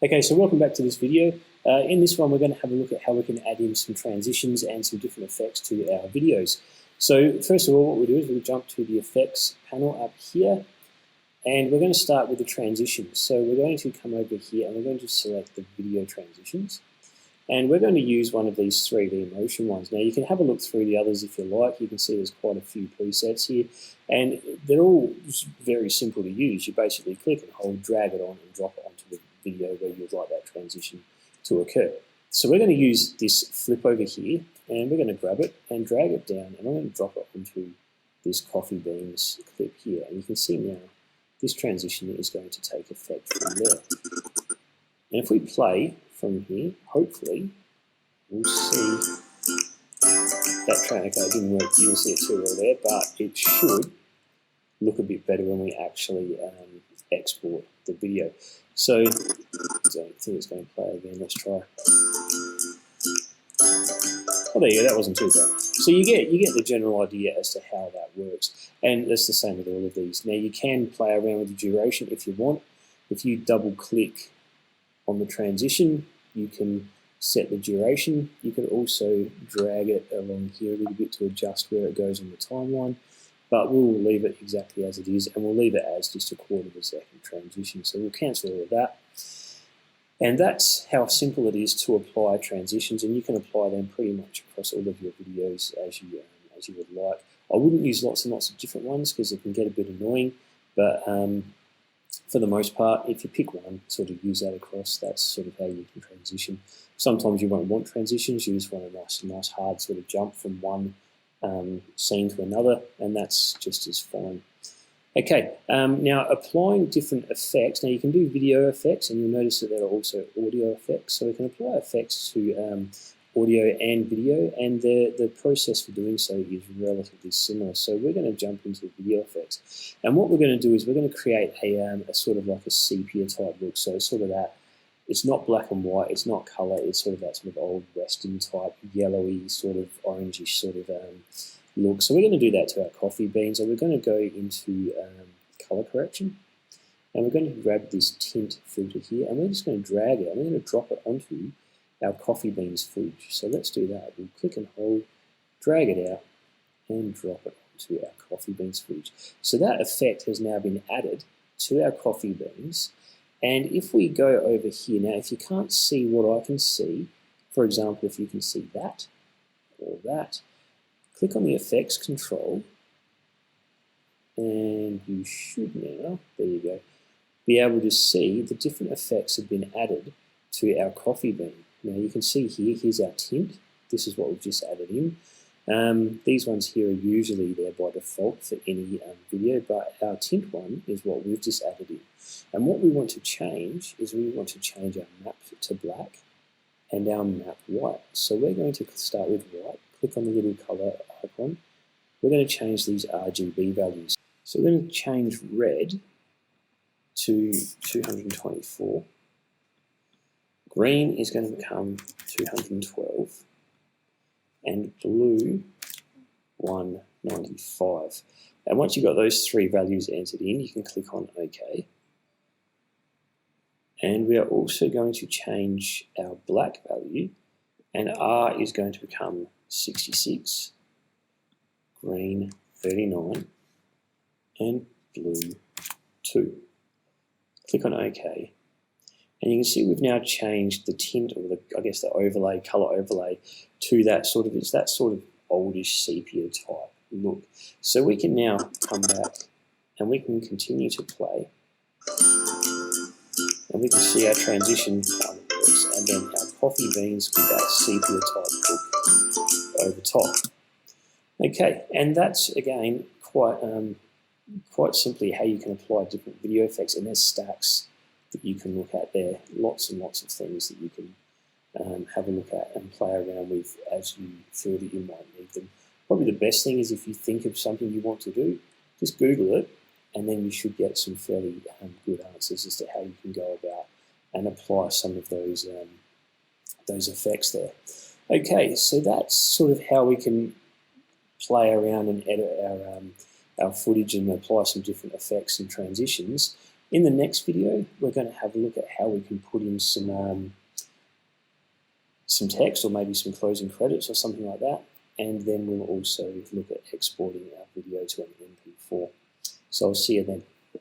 Okay, so welcome back to this video. In this one, we're going to have a look at how we can add in some transitions and some different effects to our videos. So first of all, what we do is we jump to the effects panel up here, and we're going to start with the transitions. So we're going to come over here and we're going to select the video transitions. And we're going to use one of these 3D motion ones. Now you can have a look through the others if you like. You can see there's quite a few presets here, and they're all very simple to use. You basically click and hold, drag it on and drop it onto the video where you'd like that transition to occur. So we're going to use this flip over here, and we're going to grab it and drag it down, and I'm going to drop it onto this coffee beans clip here. And you can see now this transition is going to take effect from there. And if we play from here, hopefully we'll see that train. Okay, it didn't work, you didn't see it too well there, but it should look a bit better when we actually export the video. So I don't think it's going to play again. Let's try. Oh, there you go. That wasn't too bad. So you get the general idea as to how that works, and that's the same with all of these. Now you can play around with the duration if you want. If you double click on the transition, you can set the duration. You can also drag it along here a little bit to adjust where it goes on the timeline, but we'll leave it exactly as it is, and we'll leave it as just a 1/4 of a second transition. So we'll cancel all of that. And that's how simple it is to apply transitions, and you can apply them pretty much across all of your videos as you would like. I wouldn't use lots and lots of different ones because it can get a bit annoying, but for the most part, if you pick one, sort of use that across, that's sort of how you can transition. Sometimes you won't want transitions, you just want a nice hard sort of jump from one scene to another, and that's just as fine. Okay, now applying different effects. Now you can do video effects, and you'll notice that there are also audio effects. So we can apply effects to audio and video, and the process for doing so is relatively similar. So we're going to jump into video effects, and what we're going to do is we're going to create a sort of like a sepia type look. So sort of that, it's not black and white, it's not color, it's sort of that sort of old western type, yellowy sort of orangish sort of look. So we're going to do that to our coffee beans, and we're going to go into color correction, and we're going to grab this tint filter here, and we're just going to drag it, and we're going to drop it onto our coffee beans footage. So let's do that. We'll click and hold, drag it out, and drop it onto our coffee beans footage. So that effect has now been added to our coffee beans. And if we go over here, now if you can't see what I can see, for example, if you can see that or that, click on the effects control, and you should now, there you go, be able to see the different effects have been added to our coffee bean. Now you can see here, here's our tint. This is what we've just added in. These ones here are usually there by default for any video, but our tint one is what we've just added in. And what we want to change is we want to change our map to black and our map white. So we're going to start with white. Click on the little color icon. We're going to change these RGB values. So we're going to change red to 224. Green is going to become 212. And blue, 195. And once you've got those three values entered in, you can click on OK. And we are also going to change our black value, and R is going to become 66, green 39, and blue 2. Click on OK. And you can see we've now changed the tint, or the overlay, color overlay, to that sort of, it's that sort of oldish sepia type look. So we can now come back and we can continue to play, and we can see our transition works, and then our coffee beans with that sepia type look over top. Okay, and that's again quite simply how you can apply different video effects, and there's stacks that you can look at there, lots and lots of things that you can have a look at and play around with as you feel that you might need them. Probably the best thing is if you think of something you want to do, just Google it, and then you should get some fairly good answers as to how you can go about and apply some of those effects there. Okay, so that's sort of how we can play around and edit our footage and apply some different effects and transitions In the next video, we're going to have a look at how we can put in some text or maybe some closing credits or something like that. And then we'll also look at exporting our video to an MP4. So I'll see you then.